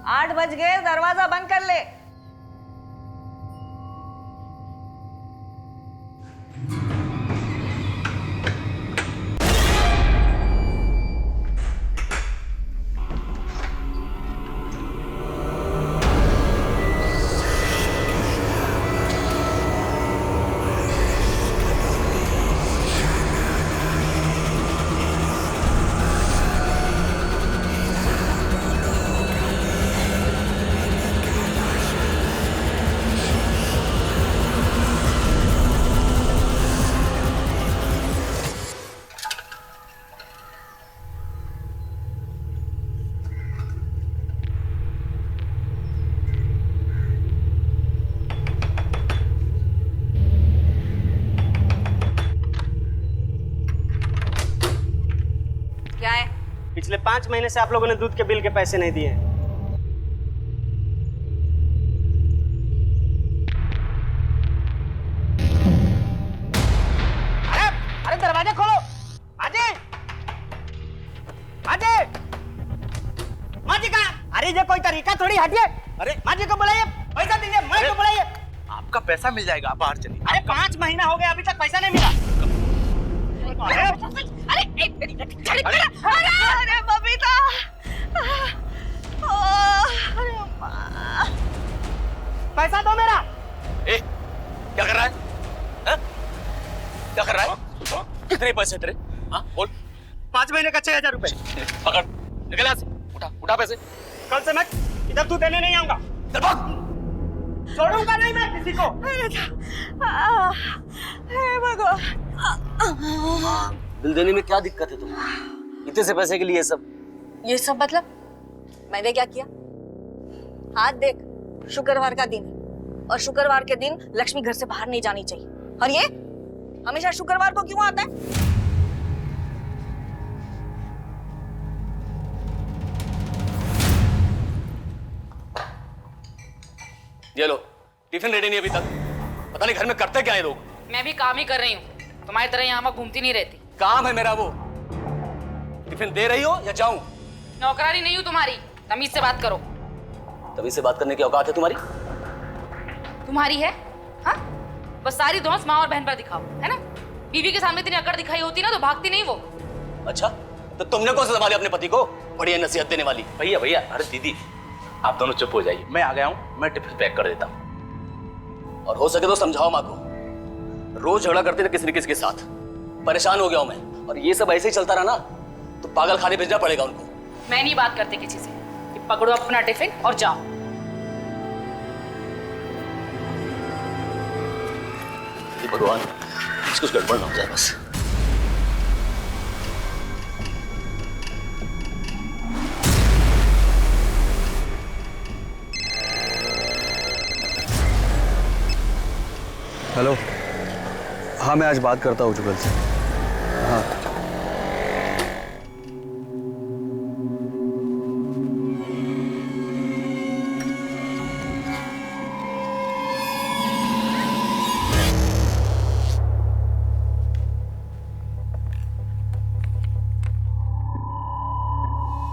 8 बज गए, दरवाजा बंद कर ले। क्या है? पिछले 5 महीने से आप लोगों ने दूध के बिल के पैसे नहीं दिए हैं। अरे दरवाजा खोलो। माजी कहाँ? अरे ये कोई तरीका थोड़ी, हटिए। अरे माजी को बुलाइए, पैसा दीजिए। मैं को बुलाइए। आपका पैसा मिल जाएगा, आप बाहर चलिए। अरे 5 महीना हो गया, अभी तक पैसा नहीं मिला। अरे बबीता, अरे माँ, पैसा दो मेरा। ए, क्या कर रहा है? हाँ? क्या कर रहा है? कितने पैसे तेरे? हाँ, बोल। 5 महीने का 6,000 रुपए। पकड़, निकल यहाँ से। उठा पैसे। कल से मैं इधर दूध देने नहीं आऊंगा। चल भाग। छोड़ूंगा नहीं मैं किसी को। हे भगवान। बिल देने में क्या दिक्कत है तुम्हें? इतने से पैसे के लिए सब? ये सब मतलब? मैंने क्या किया? आज देख, शुक्रवार का दिन है और शुक्रवार के दिन लक्ष्मी घर से बाहर नहीं जानी चाहिए, और ये हमेशा शुक्रवार को क्यों आता है? ये लो, टिफिन रेडी नहीं अभी तक। पता नहीं घर में करते क्या है लोग। मैं भी काम ही कर रही हूँ, तुम्हारी तरह यहाँ वहाँ घूमती नहीं रहती। काम है मेरा वो। टिफिन दे रही हो या जाऊं? नौकरानी नहीं हूँ तुम्हारी, तमीज से बात करो। तभी से बात करने की औकात है तुम्हारी? तुम्हारी है? हाँ, बस सारी धौंस माँ और बहन पर दिखाओ, है ना? बीवी के सामने इतनी अकड़ दिखाई होती ना तो भागती नहीं वो। अच्छा, तो तुमने कौन सा संभाला अपने पति को? बढ़िया नसीहत देने वाली। भैया, अरे दीदी, आप दोनों चुप हो जाइए। मैं आ गया हूँ, मैं टिफिन पैक कर देता हूँ। और हो सके तो समझाओ माँ को। रोज झगड़ा करते थे किसी न किसी के साथ। परेशान हो गया हूं मैं, और ये सब ऐसे ही चलता रहा ना तो पागल खाने भेजना पड़ेगा उनको। मैं नहीं बात करती किसी से, कि पकड़ो अपना टिफिन और जाओ। भगवान, कुछ गड़बड़ ना हो जाए बस। हेलो, हाँ मैं आज बात करता हूँ जुगल से। हाँ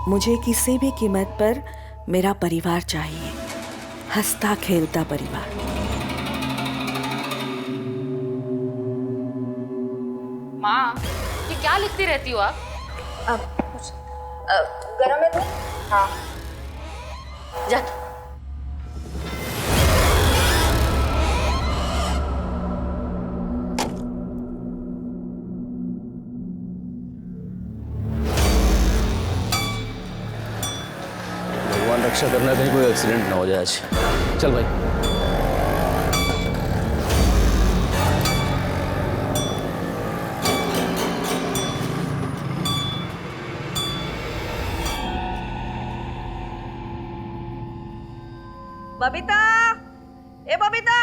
मुझे किसी भी कीमत पर मेरा परिवार चाहिए, हंसता खेलता परिवार। माँ, ये क्या लिखती रहती हो आप? गरम है तो? हाँ, जा। भगवान रक्षा करना, कहीं कोई एक्सीडेंट ना हो जाए आज। चल भाई। बबीता, ए बबीता।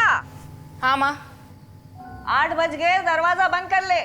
हाँ माँ। 8 बज गए, दरवाजा बंद कर ले।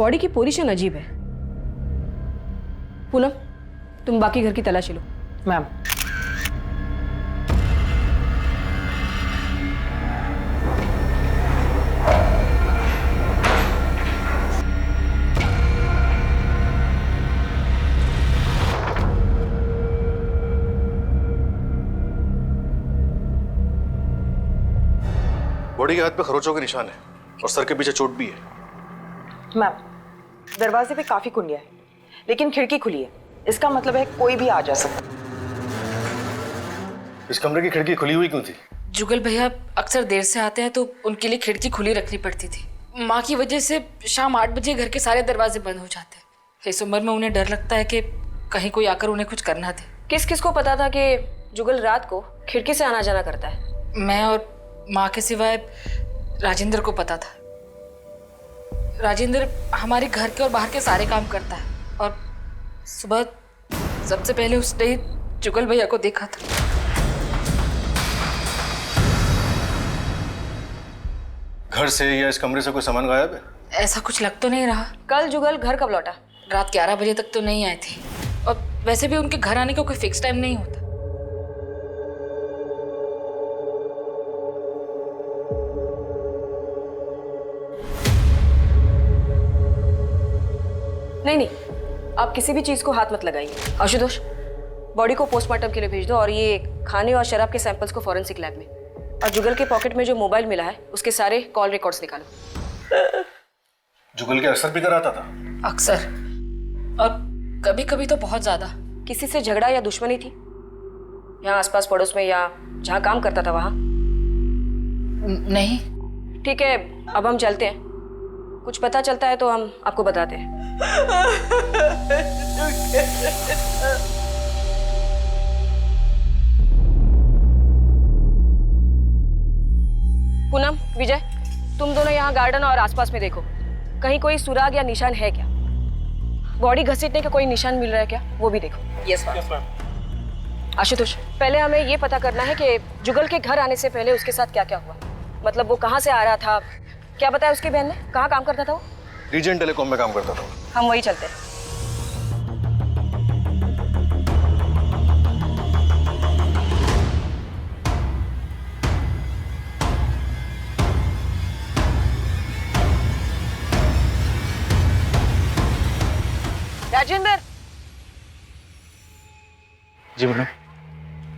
बॉडी की पोजीशन अजीब है। पूनम, तुम बाकी घर की तलाशी लो। मैम। बॉडी के हाथ पे खरोचों के निशान है और सर के पीछे चोट भी है। मैम, दरवाजे पे काफी कुंडियां है, लेकिन खिड़की खुली है। इसका मतलब है कोई भी आ जा सकता। इस कमरे की खिड़की खुली हुई क्यों थी? जुगल भैया अक्सर देर से आते हैं तो उनके लिए खिड़की खुली रखनी पड़ती थी। माँ की वजह से शाम 8 बजे घर के सारे दरवाजे बंद हो जाते हैं। इस उम्र में उन्हें डर लगता है कि कहीं कोई आकर उन्हें कुछ करना दे। किस किस को पता था कि जुगल रात को खिड़की से आना जाना करता है? मैं और माँ के सिवाय राजेंद्र को पता था। राजेंद्र हमारे घर के और बाहर के सारे काम करता है और सुबह सबसे पहले उसने ही जुगल भैया को देखा था। घर से या इस कमरे से कोई सामान गायब है? ऐसा कुछ लग तो नहीं रहा। कल जुगल घर कब लौटा? रात 11 बजे तक तो नहीं आए थे और वैसे भी उनके घर आने का कोई फिक्स टाइम नहीं होता। नहीं, आप किसी भी चीज को हाथ मत लगाइए। आशुतोष, बॉडी को पोस्टमार्टम के लिए भेज दो और ये खाने और शराब के सैंपल्स को फॉरेंसिक लैब में। और जुगल के पॉकेट में जो मोबाइल मिला है उसके सारे कॉल रिकॉर्ड्स निकालो। जुगल के अक्सर पीकर आता था? अक्सर, और कभी कभी तो बहुत ज्यादा। किसी से झगड़ा या दुश्मनी थी यहाँ आसपास पड़ोस में या जहाँ काम करता था वहाँ? नहीं। ठीक है, अब हम चलते हैं। कुछ पता चलता है तो हम आपको बताते हैं। पूनम, विजय, तुम दोनों यहाँ गार्डन और आसपास में देखो, कहीं कोई सुराग या निशान है क्या? बॉडी घसीटने का कोई निशान मिल रहा है क्या, वो भी देखो। Yes ma'am. आशुतोष, पहले हमें ये पता करना है कि जुगल के घर आने से पहले उसके साथ क्या क्या हुआ। मतलब वो कहाँ से आ रहा था, क्या बताया उसकी बहन ने, कहाँ काम करता था वो? रीजन टेलीकॉम में काम करता था। हम वही चलते हैं। राजेंद्र, जी मैडम।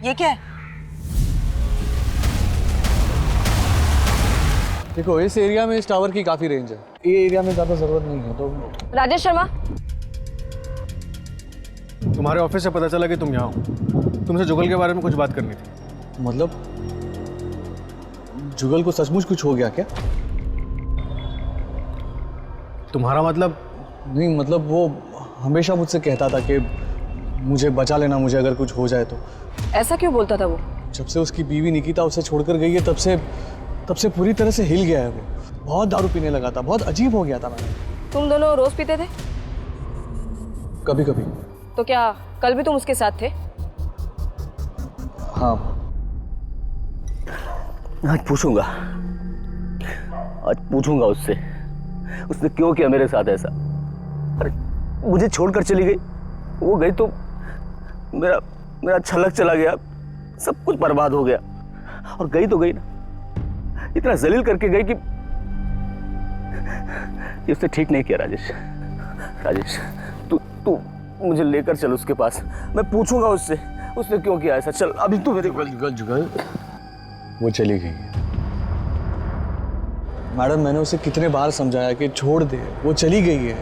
ये क्या है? देखो, इस एरिया में इस टावर की काफी रेंज है। ये एरिया में ज्यादा जरूरत नहीं है। तो राजेश शर्मा, तुम्हारे ऑफिस से पता चला कि तुम यहाँ हो। तुमसे जुगल के बारे में कुछ बात करनी थी। मतलब जुगल को सचमुच कुछ हो गया क्या? तुम्हारा मतलब? नहीं, मतलब वो हमेशा मुझसे कहता था कि मुझे बचा लेना, मुझे अगर कुछ हो जाए तो। ऐसा क्यों बोलता था वो? जब से उसकी बीवी निकिता उसे छोड़कर गई है तब से पूरी तरह से हिल गया है वो। बहुत दारू पीने लगा था, बहुत अजीब हो गया था। मैंने तुम दोनों रोज पीते थे? कभी कभी। तो क्या कल भी तुम उसके साथ थे? हाँ। आज पूछूंगा उससे, उसने क्यों किया मेरे साथ ऐसा। अरे मुझे छोड़कर चली गई, वो गई तो मेरा छलक चला गया, सब कुछ बर्बाद हो गया। और गई तो गई ना, इतना जलील करके गई कि उसने ठीक नहीं किया। राजेश, तू मुझे लेकर चल उसके पास, मैं पूछूंगा उससे उसने क्यों किया ऐसा। चल अभी तू मेरे जुगल वो चली गई है। मैडम, मैंने उसे कितने बार समझाया कि छोड़ दे, वो चली गई है,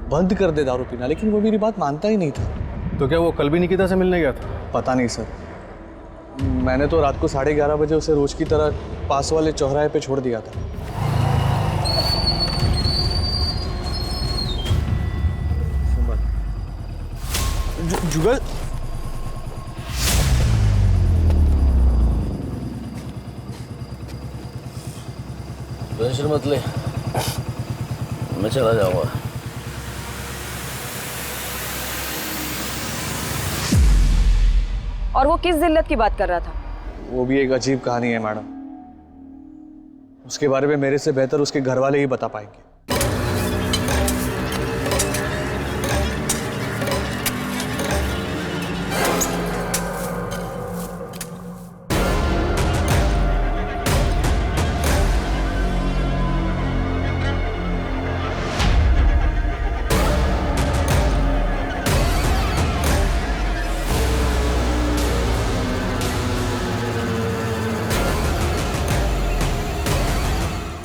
बंद कर दे दारू पीना, लेकिन वो मेरी बात मानता ही नहीं था। तो क्या वो कल भी निकिता से मिलने गया था? पता नहीं सर, मैंने तो रात को 11:30 बजे उसे रोज की तरह पास वाले चौराहे पे छोड़ दिया था। जुगल, टेंशन मत ले, मैं चला जाऊंगा। और वो किस जिल्लत की बात कर रहा था? वो भी एक अजीब कहानी है मैडम, उसके बारे में मेरे से बेहतर उसके घर वाले ही बता पाएंगे।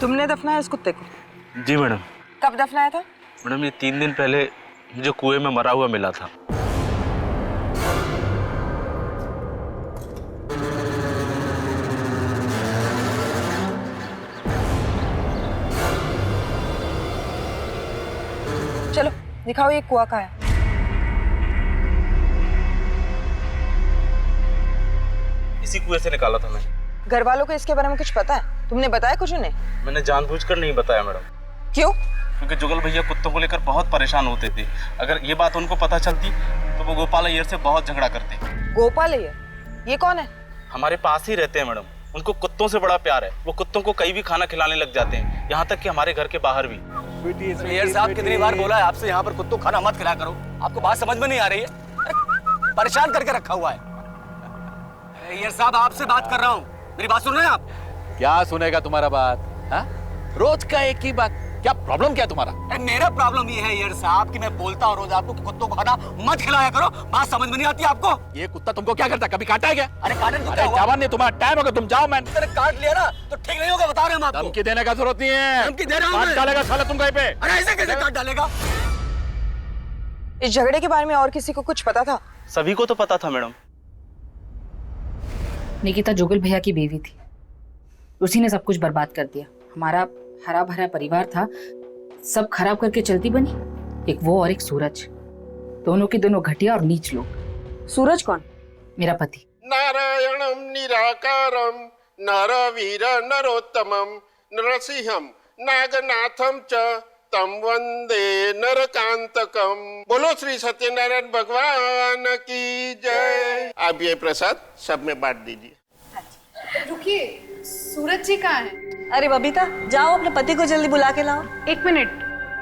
तुमने दफनाया इस कुत्ते को? जी मैडम। कब दफनाया था? मैडम ये 3 दिन पहले जो कुएं में मरा हुआ मिला था। चलो दिखाओ ये कुआं कहाँ है। इसी कुएं से निकाला था मैं। घर वालों को इसके बारे में कुछ पता है? तुमने बताया कुछ उन्हें? मैंने जानबूझकर नहीं बताया मैडम, क्यों? क्योंकि जुगल भैया कुत्तों को लेकर बहुत परेशान होते थे। अगर ये बात उनको पता चलती तो वो गोपाल अय्यर से बहुत झगड़ा करते। गोपाल अय्यर? ये कौन है? हमारे पास ही रहते हैं मैडम। उनको कुत्तों से बड़ा प्यार है। वो कुत्तों को कहीं भी खाना खिलाने लग जाते हैं, यहाँ तक कि हमारे घर के बाहर भी। अय्यर साहब कितनी बार बोला है आपसे यहाँ पर कुत्तों को खाना मत खिलाया करो, आपको बात समझ में नहीं आ रही है? अरे, परेशान करके रखा हुआ है। अय्यर साहब आपसे बात कर रहा हूँ, मेरी बात सुन रहे हैं आप? क्या सुनेगा तुम्हारा बात? हाँ? रोज का एक ही बात। क्या प्रॉब्लम क्या है तुम्हारा? अरे मेरा प्रॉब्लम ये है अय्यर साहब कि मैं बोलता हूँ रोज आपको कि कुत्तों को खाना मत खिलाया करो, बात समझ में नहीं आती आपको? ये कुत्ता तुमको क्या करता? कभी काटा है क्या? अरे काटन को क्या अरे हुआ? जवान नहीं, तुम्हारा टाइम होगा, तुम जाओ। मैन अरे काट लिया ना तो ठीक नहीं होगा, बता रहे हम आपको। धमकी देने का जरूरत नहीं है। धमकी दे रहा हूं काट मैं। डालेगा साला तुम कहीं पे। अरे ऐसे कैसे काट डालेगा? इस झगड़े के बारे में और किसी को कुछ पता था? सभी को तो पता था मैडम। निकिता जुगल भैया की बीवी थी, उसी ने सब कुछ बर्बाद कर दिया। हमारा हरा भरा परिवार था, सब खराब करके चलती बनी। एक वो और एक सूरज, दोनों के दोनों घटिया और नीच लोग। सूरज कौन? मेरा पति। नारायणं निराकारं नरवीर नरोत्तमं नरसिंहं नागनाथं च तं वंदे नरकांतकम। बोलो श्री सत्यनारायण भगवान की जय। अब ये प्रसाद सब में बांट दीजिए। रुकिए, सूरज जी कहाँ हैं? अरे बबीता, जाओ अपने पति को जल्दी बुला के लाओ। 1 मिनट,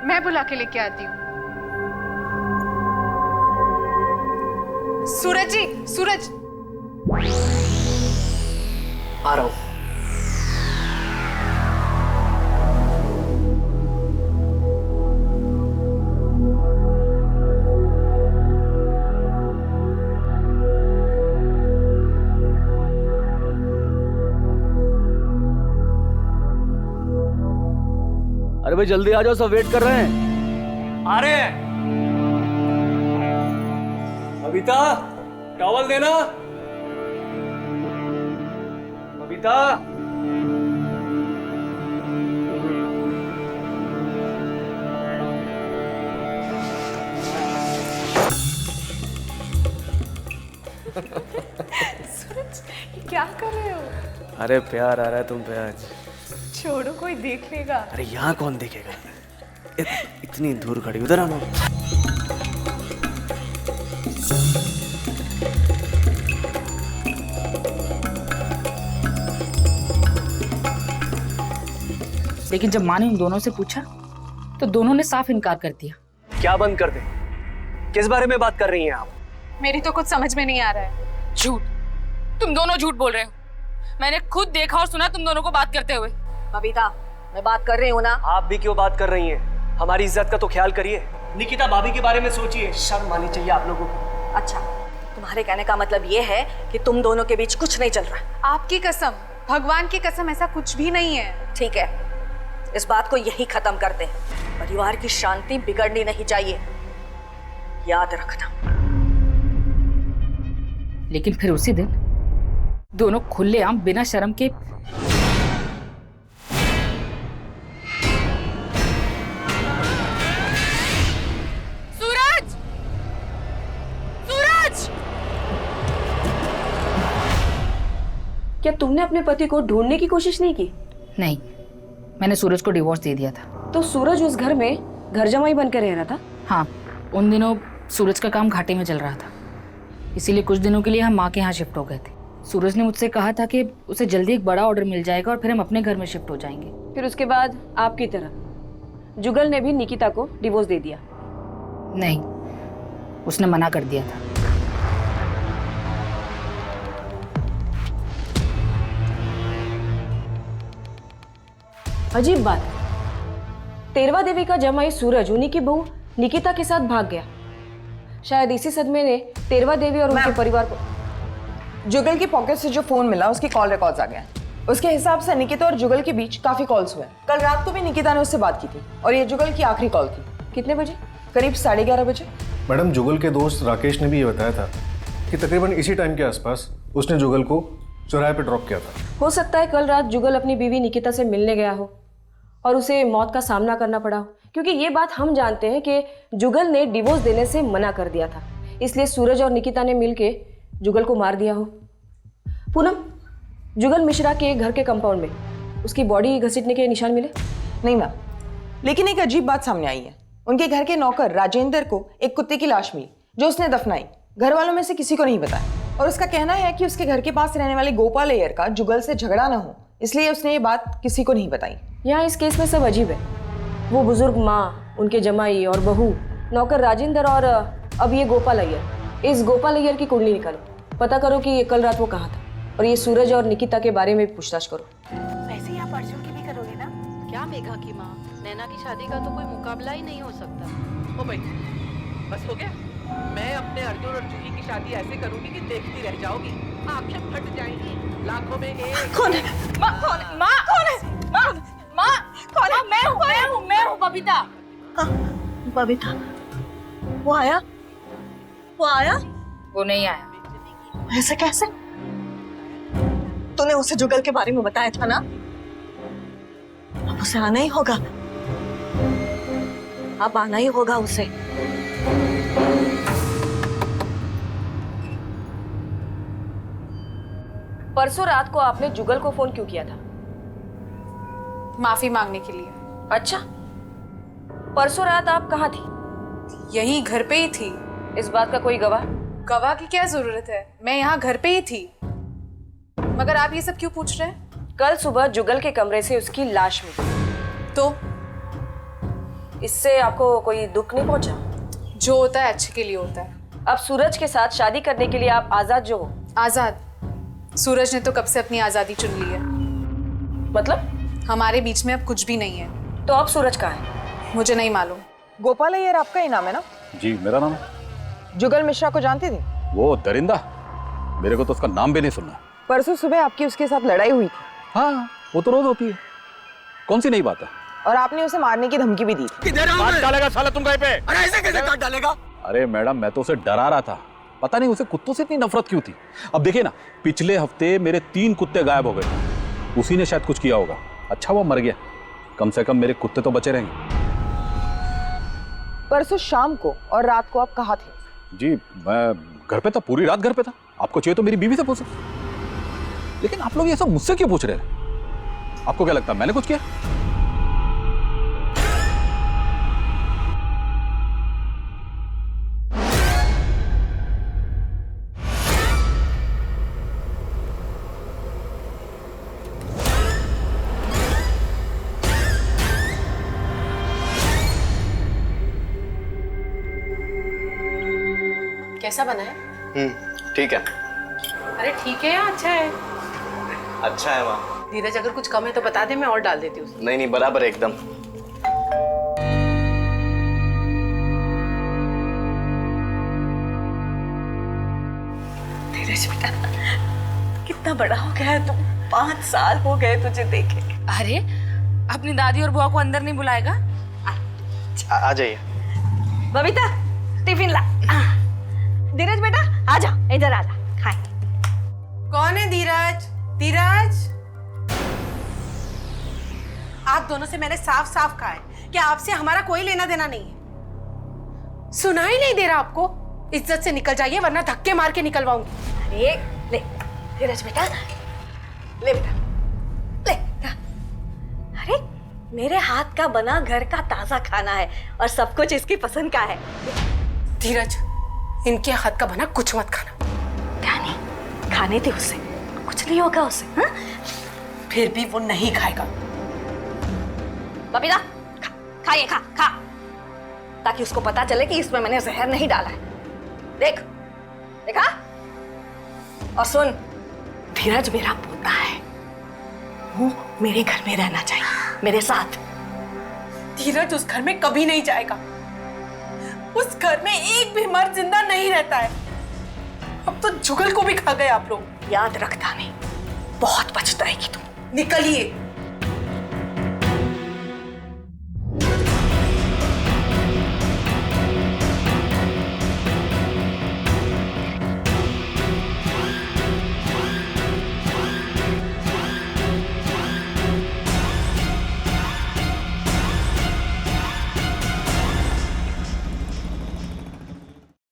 मैं बुला के लेके आती हूँ। सूरज जी, सूरज। आ रहा हूँ। अरे भाई जल्दी आ जाओ, सब वेट कर रहे हैं। आ रहे हैं। बबीता, टॉवल देना। बबीता। सूरज, ये क्या कर रहे हो? अरे प्यार आ रहा है तुम पे आज। छोड़ो, कोई देख लेगा। अरे यहाँ कौन देखेगा? इतनी दूर खड़ी, उधर आना। लेकिन जब माँ ने उन दोनों से पूछा तो दोनों ने साफ इनकार कर दिया। क्या बंद कर दे? किस बारे में बात कर रही हैं आप? मेरी तो कुछ समझ में नहीं आ रहा है। झूठ, तुम दोनों झूठ बोल रहे हो। मैंने खुद देखा और सुना तुम दोनों को बात करते हुए। बबीता, मैं बात कर रही हूँ ना। आप भी क्यों बात कर रही हैं? हमारी इज्जत का तो ख्याल करिए। निकिता भाभी के बारे में सोचिए, शर्म आनी चाहिए आप लोगों को। अच्छा, तुम्हारे कहने का मतलब ये है कि तुम दोनों के बीच कुछ नहीं चल रहा। आपकी कसम, भगवान की कसम, ऐसा कुछ भी नहीं है। ठीक है, इस बात को यही खत्म करते हैं। परिवार की शांति बिगड़नी नहीं चाहिए, याद रखना। लेकिन फिर उसी दिन दोनों खुलेआम बिना शर्म के सूरज! सूरज! क्या तुमने अपने पति को ढूंढने की कोशिश नहीं की? नहीं, मैंने सूरज को डिवोर्स दे दिया था। तो सूरज उस घर में घर जमाई बनकर रह रहा था? हाँ, उन दिनों सूरज का काम घाटे में चल रहा था, इसीलिए कुछ दिनों के लिए हम माँ के यहाँ शिफ्ट हो गए थे। सूरज ने मुझसे कहा था कि उसे जल्दी एक बड़ा ऑर्डर मिल जाएगा और फिर हम अपने घर में शिफ्ट हो जाएंगे। फिर उसके बाद आपकी तरह जुगल ने भी निकिता को डिवोर्स दे दिया? नहीं, उसने मना कर दिया था। अजीब बात है, तेरवा देवी का जमाई सूरज उन्हीं की बहू निकिता के साथ भाग गया। शायद इसी सदमे ने तेरवा देवी और उनके परिवार को। जुगल की पॉकेट से जो फोन मिला उसकी कॉल रिकॉर्ड्स आ गए। उसके हिसाब से निकिता और जुगल के बीच काफी कॉल्स हुए। कल रात को भी निकिता ने उससे बात की थी और ये जुगल की आखिरी कॉल थी। कितने बजे? करीब 11:30 बजे। मैडम, जुगल के दोस्त राकेश ने भी ये बताया था कि तकरीबन इसी टाइम के आसपास उसने जुगल को चौराहे पे ड्रॉप किया था। हो सकता है कल रात जुगल अपनी बीवी निकिता से मिलने गया हो और उसे मौत का सामना करना पड़ा हो, क्योंकि ये बात हम जानते हैं कि जुगल ने डिवोर्स देने से मना कर दिया था, इसलिए सूरज और निकिता ने मिलके जुगल को मार दिया हो। पूनम, जुगल मिश्रा के घर के कंपाउंड में उसकी बॉडी घसीटने के निशान मिले? नहीं मैम, लेकिन एक अजीब बात सामने आई है। उनके घर के नौकर राजेंद्र को एक कुत्ते की लाश मिली जो उसने दफनाई। घर वालों में से किसी को नहीं बताया और उसका कहना है कि उसके घर के पास रहने वाले गोपाल अय्यर का जुगल से झगड़ा ना हो, इसलिए उसने ये बात किसी को नहीं बताई। यहाँ इस केस में सब अजीब है। वो बुजुर्ग माँ, उनके जमाई और बहू, नौकर राजेंद्र और अब ये गोपाल अय्यर। इस गोपाल अय्यर की कुंडली निकालो, पता करो कि ये कल रात वो कहाँ था, और ये सूरज और निकिता के बारे में पूछताछ करो। वैसे ही आप अर्जुन की भी करोगे ना? क्या मेघा की माँ, नैना की शादी का तो कोई मुकाबला ही नहीं हो सकता। ओ भाई, बस हो गया। मैं अपने अर्जुन और जूही की शादी ऐसे करूंगी कि देखती रह जाओगी, आंखें फट जाएंगी, लाखों में एक। कौन है? माँ कौन है? माँ कौन है? माँ माँ कौन है? मैं हूँ बबीता। बबीता, वो आया? वो नहीं आया। ऐसे कैसे? तूने उसे जुगल के बारे में बताया था ना? अब उसे आना ही होगा, अब आना ही होगा उसे। परसों रात को आपने जुगल को फोन क्यों किया था? माफी मांगने के लिए। अच्छा, परसों रात आप कहाँ थी? यही घर पे ही थी। इस बात का कोई गवाह? गवाह की क्या जरूरत है, मैं यहाँ घर पे ही थी। मगर आप ये सब क्यों पूछ रहे हैं? कल सुबह जुगल के कमरे से उसकी लाश मिली, तो इससे आपको कोई दुख नहीं पहुंचा? जो होता है अच्छे के लिए होता है। अब सूरज के साथ शादी करने के लिए आप आजाद जो हो। आजाद? सूरज ने तो कब से अपनी आजादी चुन ली है। मतलब? हमारे बीच में अब कुछ भी नहीं है। तो अब सूरज कहाँ है? मुझे नहीं मालूम। गोपाल अय्यर आपका ही नाम है ना? जी मेरा नाम है। जुगल मिश्रा को जानते थे? वो दरिंदा, मेरे को तो उसका नाम भी नहीं सुनना। परसों सुबह आपकी उसके साथ लड़ाई हुई थी। हाँ, वो तो रोज होती है, कौन सी नई बात है। और आपने उसे मारने की धमकी भी दी थी। काट डालेगा साला तुम कहीं पे। अरे ऐसे कैसे काट डालेगा? अरे मैडम, मैं तो उसे डरा रहा था, पता नहीं उसे कुत्तों से इतनी नफरत क्यों थी। अब देखिए ना, पिछले हफ्ते मेरे 3 कुत्ते गायब हो गए, उसी ने शायद कुछ किया होगा। अच्छा वो मर गया, कम से कम मेरे कुत्ते तो बचे रहेंगे। परसों शाम को और रात को आप कहाँ थे? जी मैं घर पे था, पूरी रात घर पे था। आपको चाहिए तो मेरी बीवी से पूछ सकते। लेकिन आप लोग ये सब मुझसे क्यों पूछ रहे हैं? आपको क्या लगता है मैंने कुछ किया? कैसा बना है? ठीक है। अरे ठीक है या अच्छा है? अच्छा है माँ। धीरज, अगर कुछ कम है तो बता दे, मैं और डाल देती हूँ। नहीं नहीं, बराबर है एकदम। धीरज बेटा, कितना बड़ा हो गया है तू। 5 साल हो गए तुझे देखे। अरे अपनी दादी और बुआ को अंदर नहीं बुलाएगा? आ जाइए। बबीता, टिफिन ला। धीरज बेटा, आजा, इधर आजा, खाए। कौन है धीरज? धीरज, आप दोनों से मैंने साफ साफ कहा है कि आपसे हमारा कोई लेना देना नहीं है। सुनाई नहीं दे रहा आपको? इज्जत से निकल जाइए वरना धक्के मार के निकलवाऊंगी। अरे ले धीरज बेटा, ले बेटा, ले। अरे मेरे हाथ का बना घर का ताजा खाना है और सब कुछ इसकी पसंद का है। धीरज, इनके हाथ का बना कुछ मत खाना। क्या नहीं खाने थे उसे, कुछ नहीं होगा उसे। हाँ? फिर भी वो नहीं खाएगा। बबीता, खाइए, खा, ताकि उसको पता चले कि इसमें मैंने जहर नहीं डाला है। देख, देखा? और सुन, धीरज मेरा पोता है, वो मेरे घर में रहना चाहिए, मेरे साथ। धीरज उस घर में कभी नहीं जाएगा। उस घर में एक भी मर्द जिंदा नहीं रहता है। अब तो जुगल को भी खा गए आप लोग। याद रखता नहीं, बहुत पछताएगी तू। निकलिए।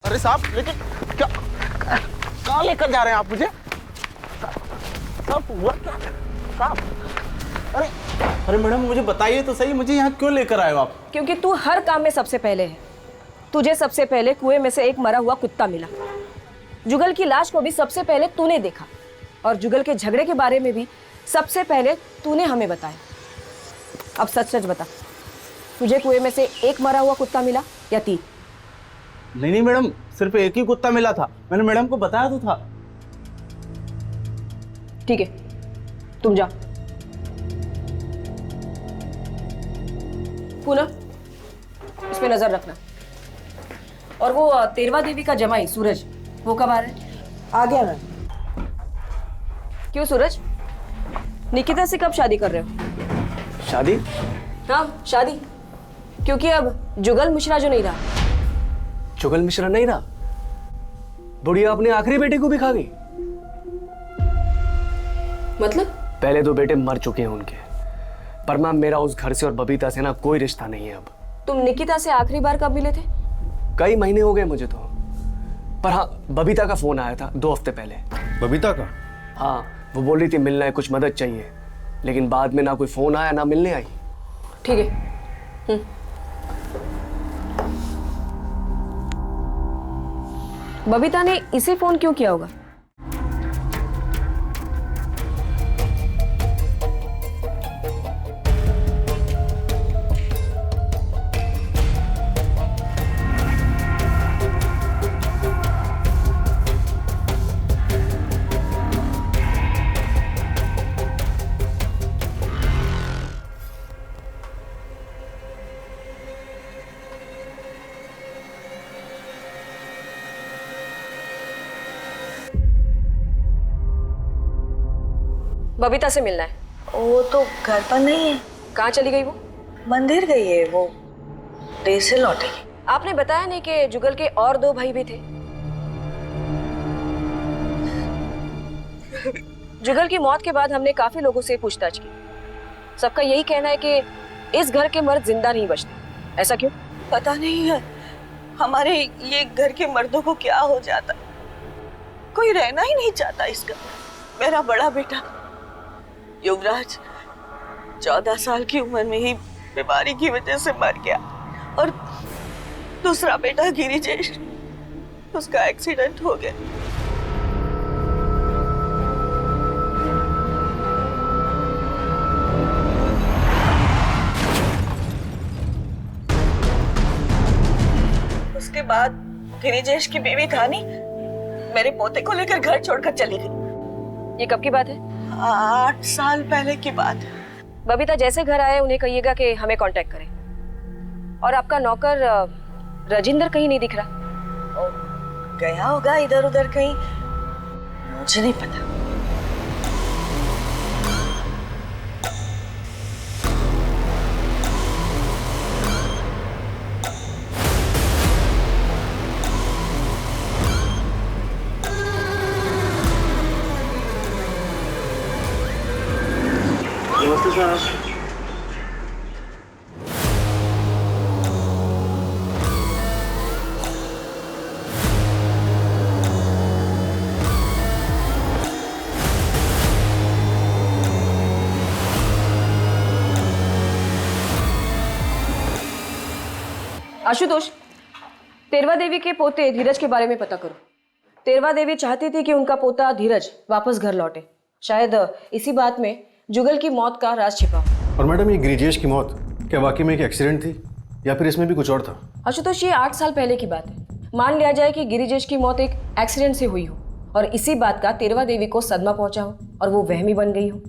अरे साहब, लेकिन क्या कहाँ लेकर जा रहे हैं आप मुझे? साहब हुआ क्या? साहब, अरे अरे मैडम मुझे बताइए तो सही, मुझे यहाँ क्यों लेकर आए हो आप? क्योंकि तू हर काम में सबसे पहले है। तुझे सबसे पहले कुएं में से एक मरा हुआ कुत्ता मिला। जुगल की लाश को भी सबसे पहले तूने देखा और जुगल के झगड़े के बारे में भी सबसे पहले तूने हमें बताया। अब सच सच बता, तुझे कुएं में से एक मरा हुआ कुत्ता मिला या 3? नहीं मैडम, सिर्फ एक ही कुत्ता मिला था। मैंने मैडम को बताया तो था। ठीक है, तुम जाओ। पूनम, इस पे नजर रखना। और वो तेरवा देवी का जमाई सूरज, वो कब आ रहा है? आ गया मैं। क्यों सूरज, निकिता से कब शादी कर रहे हो? शादी? हाँ शादी, क्योंकि अब जुगल मिश्रा जो नहीं रहा। जुगल मिश्रा नहीं रहा? बुढ़िया अपने आखिरी बेटे को भी खा गई? मतलब? पहले 2 बेटे मर चुके हैं उनके, पर मैम मेरा उस घर से और बबीता से ना कोई रिश्ता नहीं है अब। तुम निकिता से आखिरी बार कब मिले थे? कई महीने हो गए मुझे तो, पर हाँ बबीता का फोन आया था 2 हफ्ते पहले। बबीता का? हाँ, वो बोल रही थी मिलना है, कुछ मदद चाहिए, लेकिन बाद में ना कोई फोन आया ना मिलने आई। ठीक है। बबीता ने इसे फोन क्यों किया होगा? बबीता से मिलना है। वो तो घर पर नहीं है। कहाँ चली गई वो? मंदिर गई है, वो देर से लौटेगी। आपने बताया नहीं कि जुगल के और 2 भाई भी थे? जुगल की मौत के बाद हमने काफी लोगों से पूछताछ की। सबका यही कहना है कि इस घर के मर्द जिंदा नहीं बचते। ऐसा क्यों? पता नहीं है, हमारे ये घर के मर्दों को क्या हो जाता, कोई रहना ही नहीं चाहता इस घर में। मेरा बड़ा बेटा युवराज 14 साल की उम्र में ही बीमारी की वजह से मर गया, और दूसरा बेटा गिरिजेश, उसका एक्सीडेंट हो गया। उसके बाद गिरिजेश की बीवी धानी मेरे पोते को लेकर घर छोड़कर चली गई। ये कब की बात है? 8 साल पहले की बात है। बबीता जैसे घर आए उन्हें कहिएगा कि हमें कांटेक्ट करें। और आपका नौकर राजेंद्र कहीं नहीं दिख रहा। गया होगा इधर उधर कहीं, मुझे नहीं पता। नमस्ते साहब। आशुतोष, तेरवा देवी के पोते धीरज के बारे में पता करो। तेरवा देवी चाहती थी कि उनका पोता धीरज वापस घर लौटे। शायद इसी बात में जुगल की मौत का राज छिपा हो। और मैडम, ये गिरिजेश की मौत क्या वाकई में एक एक्सीडेंट थी या फिर इसमें भी कुछ और था? आशुतोष, ये 8 साल पहले की बात है। मान लिया जाए कि गिरिजेश की मौत एक एक्सीडेंट से हुई हो और इसी बात का तेरवा देवी को सदमा पहुंचा हो और वो वहमी बन गई हो।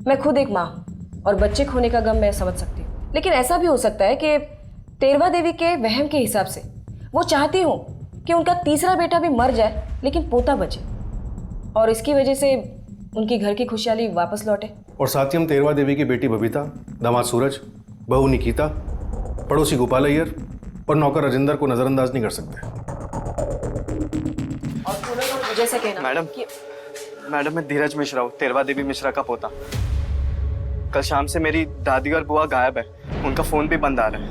मैं खुद एक माँ हूँ और बच्चे खोने का गम मैं समझ सकती हूँ, लेकिन ऐसा भी हो सकता है कि तेरवा देवी के वहम के हिसाब से वो चाहती हो कि उनका तीसरा बेटा भी मर जाए लेकिन पोता बचे और इसकी वजह से उनकी घर की खुशहाली वापस लौटे। और साथ ही हम तेरवा देवी की बेटी बबीता, दामाद सूरज, बहू निकिता, पड़ोसी गोपाल अय्यर और नौकर राजेंद्र को नजरअंदाज नहीं कर सकते। और पूनम और विजय से कहना मैडम कि मैडम मैं धीरज मिश्रा हूँ, तेरवा देवी मिश्रा का पोता। कल शाम से मेरी दादी और बुआ गायब है, उनका फोन भी बंद आ रहा है।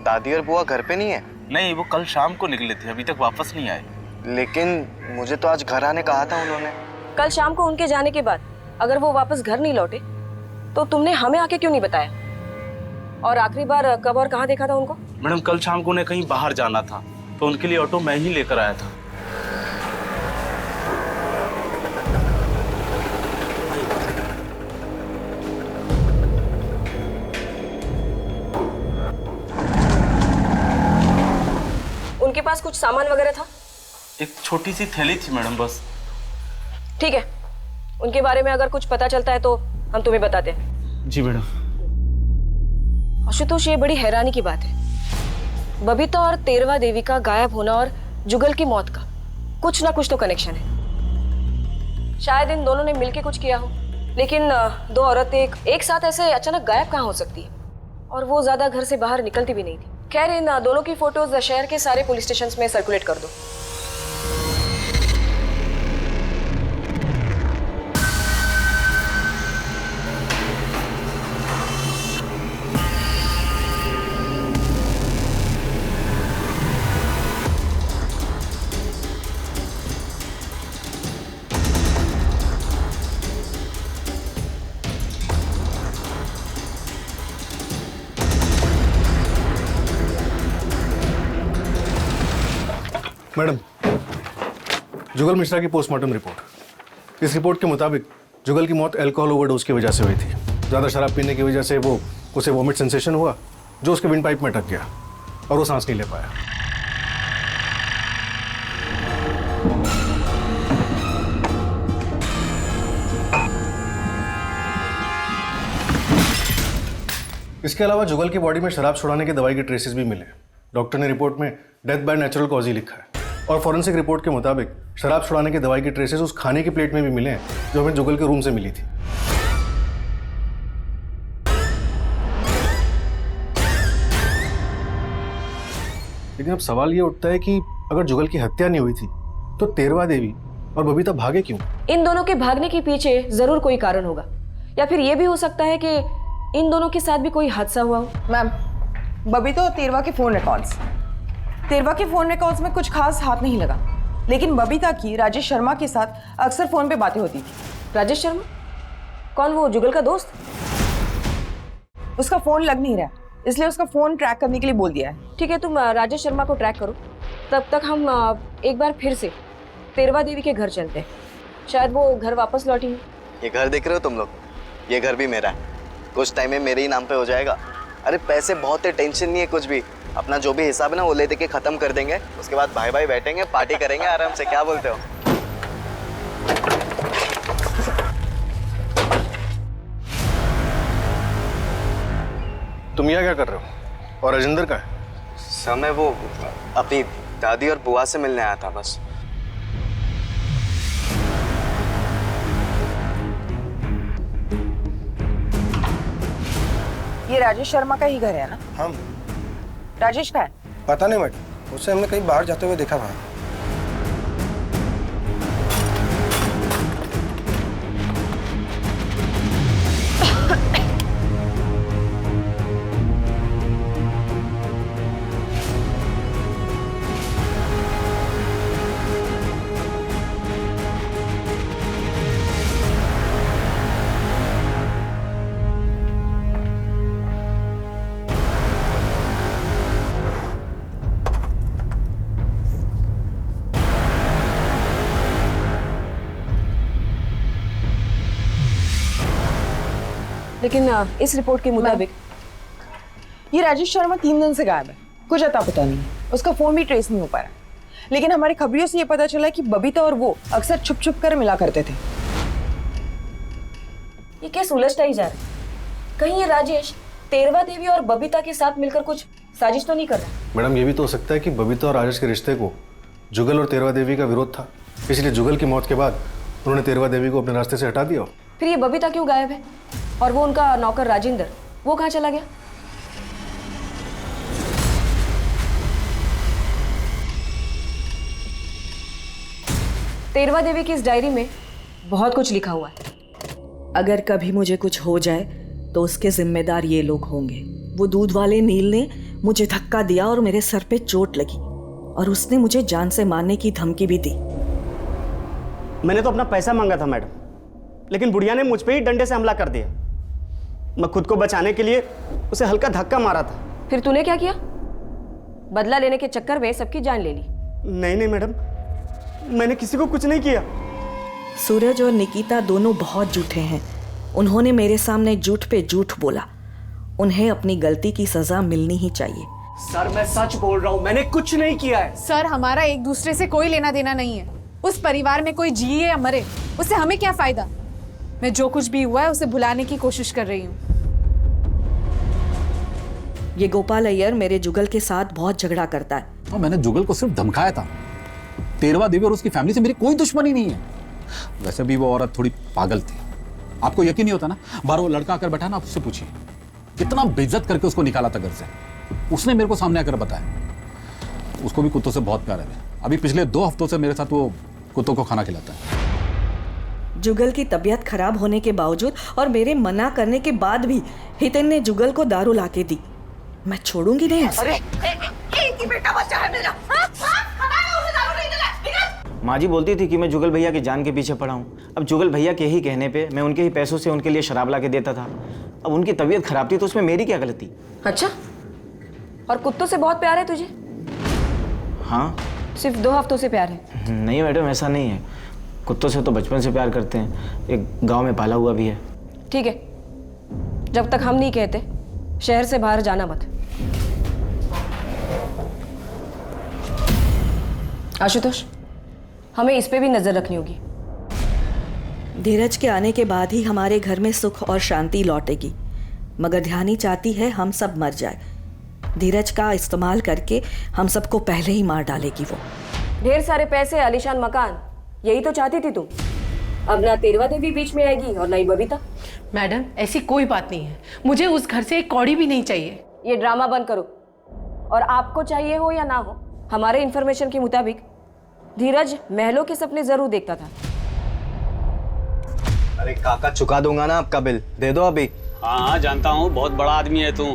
दादी और बुआ घर पे नहीं है? नहीं, वो कल शाम को निकले थे, अभी तक वापस नहीं आए। लेकिन मुझे तो आज घर आने कहा था उन्होंने। कल शाम को उनके जाने के बाद अगर वो वापस घर नहीं लौटे तो तुमने हमें आके क्यों नहीं बताया? और आखिरी बार कब और कहाँ देखा था उनको? मैडम कल शाम को उन्हें कहीं बाहर जाना था, तो उनके लिए ऑटो मैं ही लेकर आया था। उनके पास कुछ सामान वगैरह था? एक छोटी सी थैली थी मैडम, बस। ठीक है, उनके बारे में अगर कुछ पता चलता है तो हम तुम्हें बताते हैं। जी मैडम। आशुतोष, ये बड़ी हैरानी की बात है। बबीता और तेरवा देवी का गायब होना और जुगल की मौत का कुछ ना कुछ तो कनेक्शन है। शायद इन दोनों ने मिलकर कुछ किया हो, लेकिन दो औरतें एक साथ ऐसे अचानक गायब कहाँ हो सकती है? और वो ज्यादा घर से बाहर निकलती भी नहीं थी। खैर, इन दोनों की फोटोज शहर के सारे पुलिस स्टेशन में सर्कुलेट कर दो। मैडम, जुगल मिश्रा की पोस्टमार्टम रिपोर्ट। इस रिपोर्ट के मुताबिक जुगल की मौत अल्कोहल ओवरडोज की वजह से हुई थी। ज़्यादा शराब पीने की वजह से उसे वॉमिट सेंसेशन हुआ, जो उसके विंड पाइप में अटक गया और वो सांस नहीं ले पाया। इसके अलावा जुगल की बॉडी में शराब छुड़ाने की दवाई के ट्रेसेस भी मिले। डॉक्टर ने रिपोर्ट में death by natural cause he लिखा है। और फॉरेंसिक रिपोर्ट के मुताबिक शराब छुड़ाने की दवाई के ट्रेसेस उस खाने की प्लेट में भी मिले हैं जो हमें जुगल के रूम से मिली थी। लेकिन अब सवाल ये उठता है कि अगर जुगल की हत्या नहीं हुई थी तो तेरवा देवी और बबीता भागे क्यों? इन दोनों के भागने के पीछे जरूर कोई कारण होगा, या फिर ये भी हो सकता है कि इन दोनों के साथ भी कोई हादसा हुआ हो। मैम, बबीता और तेरवा के फोन रिकॉर्ड्स, तेरवा के फोन रिकॉर्ड्स में कुछ खास हाथ नहीं लगा, लेकिन बबीता की राजेश शर्मा के साथ अक्सर फोन पे बातें होती थी। राजेश शर्मा? कौन, वो जुगल का दोस्त? उसका फोन लग नहीं रहा, इसलिए उसका फोन ट्रैक करने के लिए बोल दिया है। ठीक है, तुम राजेश शर्मा को ट्रैक करो, तब तक हम एक बार फिर से तेरवा देवी के घर चलते हैं। शायद वो घर वापस लौटी है। ये घर देख रहे हो तुम लोग? ये घर भी मेरा है, कुछ टाइम में मेरे ही नाम पे हो जाएगा। अरे पैसे बहुत है, टेंशन नहीं है कुछ भी। अपना जो भी हिसाब है ना वो ले दे के खत्म कर देंगे, उसके बाद भाई भाई बैठेंगे, पार्टी करेंगे आराम से। क्या बोलते हो? तुम यहाँ क्या कर रहे हो? और राजेंद्र का है? समय वो अपनी दादी और बुआ से मिलने आया था बस। ये राजेश शर्मा का ही घर है ना? हम राजेश का है? पता नहीं मैडम, उससे हमने कहीं बाहर जाते हुए देखा वहाँ। लेकिन इस रिपोर्ट के मुताबिक ये राजेश शर्मा 3 दिन से गायब है, कुछ अता पता नहीं है। उसका फोन भी ट्रेस नहीं हो पा रहा, लेकिन हमारी खबरियों से ये पता चला कि बबीता और वो अक्सर छुप छुप कर मिला करते थे। ये केस उलझता ही जा रहा है। कहीं ये राजेश तेरवा देवी और बबीता के साथ मिलकर कुछ साजिश तो नहीं कर रहा? मैडम, ये भी तो हो सकता है कि बबीता और राजेश के रिश्ते को जुगल और तेरवा देवी का विरोध था, इसलिए जुगल की मौत के बाद उन्होंने तेरवा देवी को अपने रास्ते से हटा दिया। फिर ये बबीता क्यों गायब है? और वो उनका नौकर राजेंद्र, वो कहाँ चला गया? तेरवा देवी की इस डायरी में बहुत कुछ लिखा हुआ है। अगर कभी मुझे कुछ हो जाए तो उसके जिम्मेदार ये लोग होंगे। वो दूध वाले नील ने मुझे धक्का दिया और मेरे सर पे चोट लगी और उसने मुझे जान से मारने की धमकी भी दी। मैंने तो अपना पैसा मांगा था मैडम, लेकिन बुढ़िया ने मुझ पे ही डंडे से हमला कर दिया। मैं खुद को बचाने के लिए उसे हल्का धक्का मारा था। फिर तूने क्या किया? बदला लेने के चक्कर में सबकी जान ले ली। नहीं मैडम, मैंने किसी को कुछ नहीं किया। सूरज और निकिता दोनों बहुत झूठे हैं। उन्होंने मेरे सामने झूठ पे झूठ बोला। उन्हें अपनी गलती की सजा मिलनी ही चाहिए। सर मैं सच बोल रहा हूँ, मैंने कुछ नहीं किया है। सर हमारा एक दूसरे से कोई लेना देना नहीं है। उस परिवार में कोई जिए या मरे उससे हमें क्या फायदा। मैं जो कुछ भी हुआ है उसे भुलाने की कोशिश कर रही हूँ। ये गोपाल अय्यर मेरे जुगल के साथ बहुत झगड़ा करता है। और मैंने जुगल को सिर्फ धमकाया था। तेरवा देवी और उसकी फैमिली से मेरी कोई दुश्मनी नहीं है। वैसे भी वो औरत थोड़ी पागल थी। आपको यकीन नहीं होता ना, बार वो लड़का आकर बैठा ना, आप उससे पूछिए कितना बेइज्जत करके उसको निकाला था घर से। उसने मेरे को सामने आकर बताया। उसको भी कुत्तों से बहुत प्यार है। अभी पिछले 2 हफ्तों से मेरे साथ वो कुत्तों को खाना खिलाता है। जुगल की तबीयत खराब होने के बावजूद और मेरे मना करने के बाद भी हितेन ने जुगल को दारू लाके दी। मैं छोड़ूंगी नहीं उसे। अरे एक ही बेटा बच्चा है मेरा। उसे दारू नहीं दिला। माँ जी बोलती थी कि मैं जुगल भैया की जान के पीछे पड़ा हूँ। अब जुगल भैया के ही कहने पे मैं उनके ही पैसों से उनके लिए शराब ला के देता था। अब उनकी तबीयत खराब थी तो उसमें मेरी क्या गलती? अच्छा, और कुत्तों से बहुत प्यार है तुझे? हाँ। सिर्फ 2 हफ्तों से प्यार है? नहीं मैडम, ऐसा नहीं है। कुत्तों से तो बचपन से प्यार करते हैं। एक गांव में पाला हुआ भी है। ठीक है, जब तक हम नहीं कहते शहर से बाहर जाना मत। आशुतोष, हमें इस पे भी नजर रखनी होगी। धीरज के आने के बाद ही हमारे घर में सुख और शांति लौटेगी, मगर ध्यानी चाहती है हम सब मर जाए। धीरज का इस्तेमाल करके हम सबको पहले ही मार डालेगी वो। ढेर सारे पैसे, आलीशान मकान, यही तो चाहती थी तुम। अब ना तेरवा देवी बीच में आएगी और ना ही बबीता। मैडम ऐसी कोई बात नहीं है। मुझे उस घर से एक कौड़ी भी नहीं चाहिए। ये ड्रामा बंद करो। और आपको चाहिए हो या ना हो, हमारे इंफॉर्मेशन के मुताबिक धीरज महलों के सपने जरूर देखता था। अरे काका चुका दूंगा ना आपका बिल, दे दो अभी। हाँ जानता हूँ, बहुत बड़ा आदमी है तू,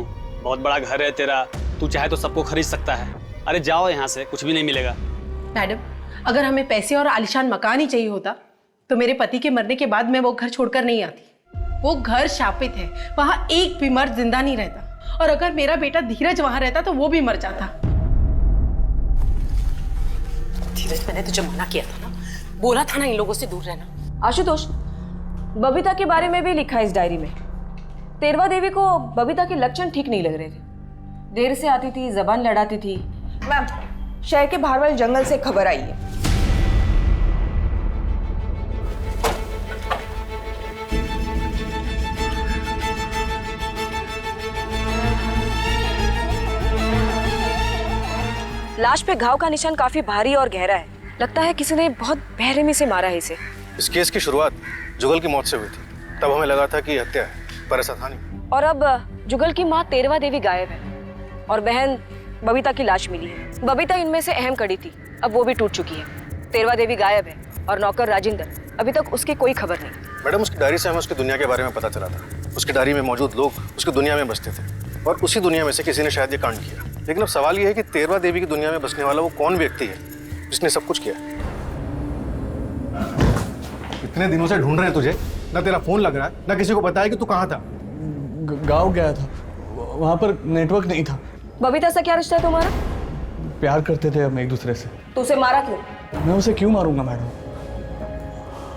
बहुत बड़ा घर है तेरा, तू चाहे तो सबको खरीद सकता है। अरे जाओ यहाँ से, कुछ भी नहीं मिलेगा। मैडम अगर हमें पैसे और आलिशान मकान ही चाहिए होता तो मेरे पति के मरने के बाद मैं वो घर छोड़कर नहीं आती। वो घर शापित है, वहां एक भी मर्द जिंदा नहीं रहता। और अगर मेरा बेटा धीरज वहां रहता तो वो भी मर जाता। धीरज, मैंने तुझे मना किया था ना, बोला था ना इन लोगों से दूर रहना। आशुतोष, बबीता के बारे में भी लिखा है इस डायरी में। तेरवा देवी को बबीता के लक्षण ठीक नहीं लग रहे थे। देर से आती थी, जबान लड़ाती थी। मैम, शहर के बाहर वाले जंगल से खबर आई है। लाश पे घाव का निशान काफी भारी और गहरा है। लगता है किसी ने बहुत बेरहमी से मारा है इसे। इस केस की शुरुआत जुगल की मौत से हुई थी। तब हमें लगा था कि हत्या है, पर ऐसा था नहीं। और अब जुगल की माँ तेरवा देवी गायब है और बहन बबीता की लाश मिली है। बबीता इनमें से अहम कड़ी थी, अब वो भी टूट चुकी है। तेरवा देवी गायब है और नौकर राजेंद्र, अभी तक उसकी कोई खबर नहीं। मैडम उसकी डायरी से हमें उसकी दुनिया के बारे में पता चला था। उसकी डायरी में मौजूद लोग उसकी दुनिया में बसते थे और उसी दुनिया में से किसी ने शायद ये कांड किया। लेकिन अब सवाल ये है कि तेरवा देवी की दुनिया में बसने वाला वो कौन व्यक्ति है जिसने सब कुछ किया। इतने दिनों से ढूंढ रहे हैं तुझे, ना तेरा फोन लग रहा है, ना किसी को पता है कि तू कहाँ था। गाँव गया था, वहाँ पर नेटवर्क नहीं था। बबीता से क्या रिश्ता है तुम्हारा? प्यार करते थे हम एक दूसरे से। तो उसे मारा क्यों? मैं उसे क्यों मारूंगा मैडम?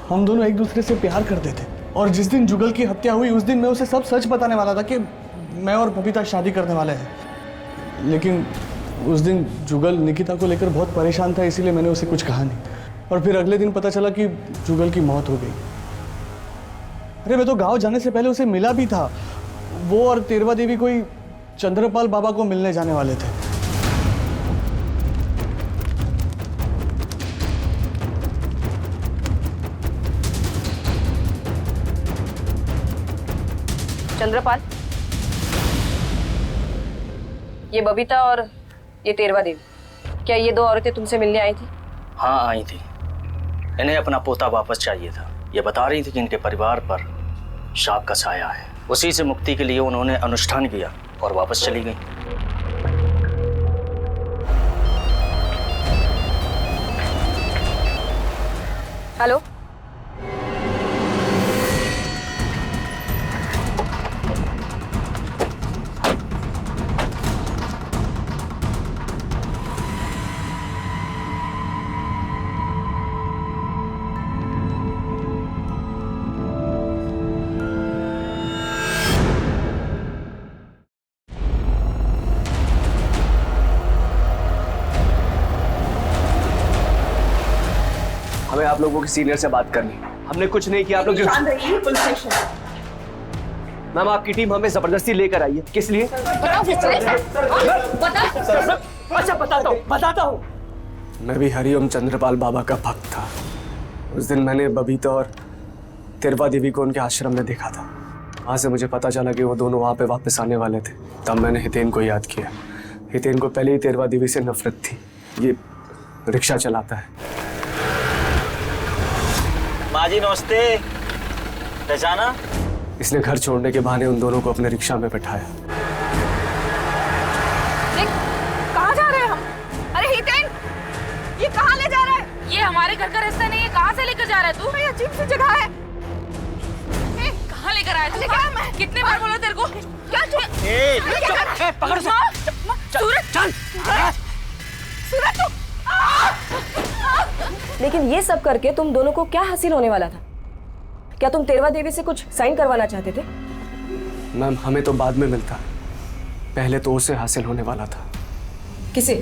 हम दोनों एक दूसरे से प्यार करते थे और जिस दिन जुगल की हत्या हुई उस दिन मैं उसे सब सच बताने वाला था कि मैं और बबीता शादी करने वाले हैं। लेकिन उस दिन जुगल निकिता को लेकर बहुत परेशान था, इसीलिए मैंने उसे कुछ कहा नहीं। और फिर अगले दिन पता चला कि जुगल की मौत हो गई। अरे मैं तो गांव जाने से पहले उसे मिला भी था। वो और तेरवा देवी कोई चंद्रपाल बाबा को मिलने जाने वाले थे। चंद्रपाल, ये बबीता और ये तेरवा देवी, क्या ये दो औरतें तुमसे मिलने आई थी? हाँ आई थी। इन्हें अपना पोता वापस चाहिए था। ये बता रही थी कि इनके परिवार पर शाप का साया है। उसी से मुक्ति के लिए उन्होंने अनुष्ठान किया और वापस चली गई। हेलो, हमें आप लोगों के सीनियर से बात करनी। हमने कुछ नहीं किया। आप लोग मैम, आपकी टीम हमें जबरदस्ती लेकर आई है। किस लिए? अच्छा बताता हूँ। मैं भी हरिओम चंद्रपाल बाबा का भक्त था। उस दिन मैंने बबीता और तेरवा देवी को उनके आश्रम में देखा था। वहाँ से मुझे पता चला कि वो दोनों वहाँ पे वापस आने वाले थे। तब मैंने हितेन को याद किया। हितेन को पहले ही तेरवा देवी से नफरत थी। ये रिक्शा चलाता है। माजी नमस्ते, पहचाना? इसने घर छोड़ने के बहाने उन दोनों को अपने रिक्शा में बैठाया। कहाँ जा रहे हैं हम? अरे हितेन, ये कहाँ ले जा रहा है? ये हमारे घर का रास्ता नहीं है, कहाँ से लेकर जा रहा है तू? ये अजीब सी जगह है। कहाँ लेकर आया तू? मैं कितने बार बोला तेरे को? क्या पकड़ सूरज, चल सूरज तू। लेकिन ये सब करके तुम दोनों को क्या हासिल होने वाला था? क्या तुम तेरवा देवी से कुछ साइन करवाना चाहते थे? मैम, हमें तो बाद में मिलता, पहले तो उसे हासिल होने वाला था। किसे?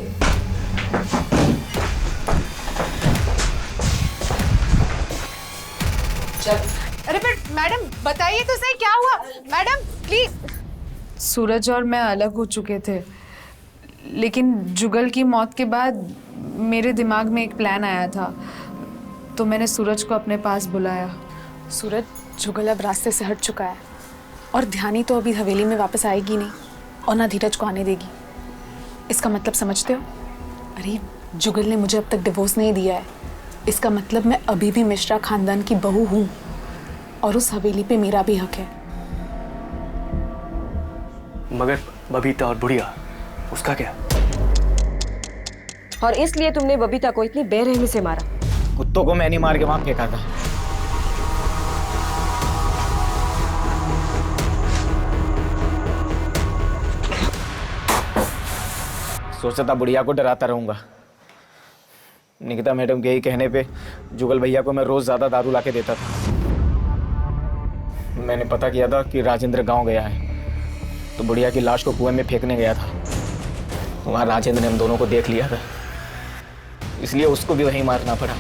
अरे पर मैडम बताइए तो सही, क्या हुआ? Madam please. सूरज और मैं अलग हो चुके थे, लेकिन जुगल की मौत के बाद मेरे दिमाग में एक प्लान आया था, तो मैंने सूरज को अपने पास बुलाया। सूरज, जुगल अब रास्ते से हट चुका है और ध्यानी तो अभी हवेली में वापस आएगी नहीं और ना धीरज को आने देगी। इसका मतलब समझते हो? अरे जुगल ने मुझे अब तक डिवोर्स नहीं दिया है। इसका मतलब मैं अभी भी मिश्रा खानदान की बहू हूँ और उस हवेली पे मेरा भी हक है। मगर बबीता और बुढ़िया, उसका क्या? और इसलिए तुमने बबीता को इतनी बेरहमी से मारा? कुत्तों को मैं नहीं मार के वहां फेंका था। सोचा था बुढ़िया को डराता रहूंगा। निकिता मैडम के ही कहने पे जुगल भैया को मैं रोज ज्यादा दारू लाके देता था। मैंने पता किया था कि राजेंद्र गांव गया है, तो बुढ़िया की लाश को कुएं में फेंकने गया था। वहां राजेंद्र ने हम दोनों को देख लिया था, इसलिए उसको भी वहीं मारना पड़ा।